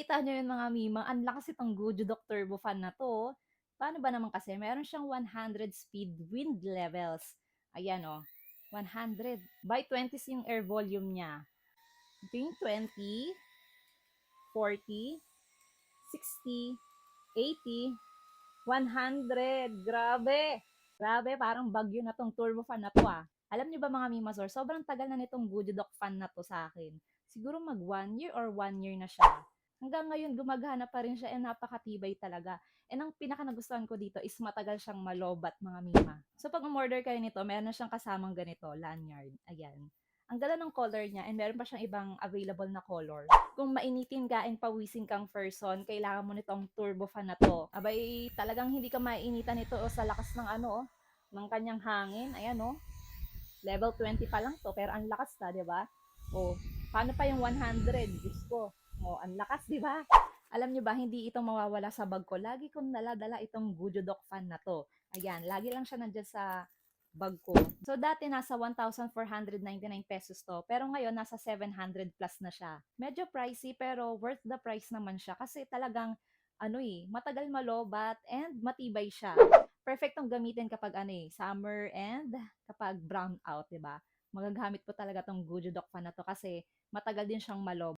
Nakikita niyo yun mga mima, ang lakas itong Gududok Turbo Fan na 'to, oh. Paano ba naman kasi meron siyang 100 speed wind levels. Ayan, oh, 100. By 20s yung air volume niya. Ito yung 20, 40, 60, 80, 100. Grabe! Grabe, parang bagyo na 'tong turbo fan na 'to, ah. Alam niyo ba mga Mimasor, sobrang tagal na nitong Gududok fan na 'to sa akin. Siguro mag 1 year or 1 year na siya. Hanggang ngayon gumagana pa rin siya, and napakatibay talaga. And ang pinaka-nagustuhan ko dito is matagal siyang malobat mga Mima. So 'pag umorder kayo nito, meron na siyang kasamang ganito, lanyard. Ayan. Ang ganda ng color niya, and meron pa siyang ibang available na color. Kung mainitin ka and pawisin kang person, kailangan mo nitong turbo fan na 'to. Abay, talagang hindi ka maiinitan nito sa lakas ng ano, ng kanyang hangin. Ayan, oh. Level 20 pa lang 'to, pero ang lakas ta, 'di ba? Oh, paano pa yung 100? Diyos ko. Oh, ang lakas, 'di ba? Alam niyo ba, hindi ito mawawala sa bag ko. Lagi kong dala-dala itong Gududok fan na 'to. Ayan, lagi lang siya nandiyan sa bag ko. So, dati nasa 1,499 pesos to, pero ngayon nasa 700 plus na siya. Medyo pricey, pero worth the price naman siya kasi talagang ano matagal malobat and matibay siya. Perfect tong gamitin kapag summer and kapag brown out, 'di ba? Magagamit ko talaga tong Gududok fan na to kasi matagal din siyang malobat.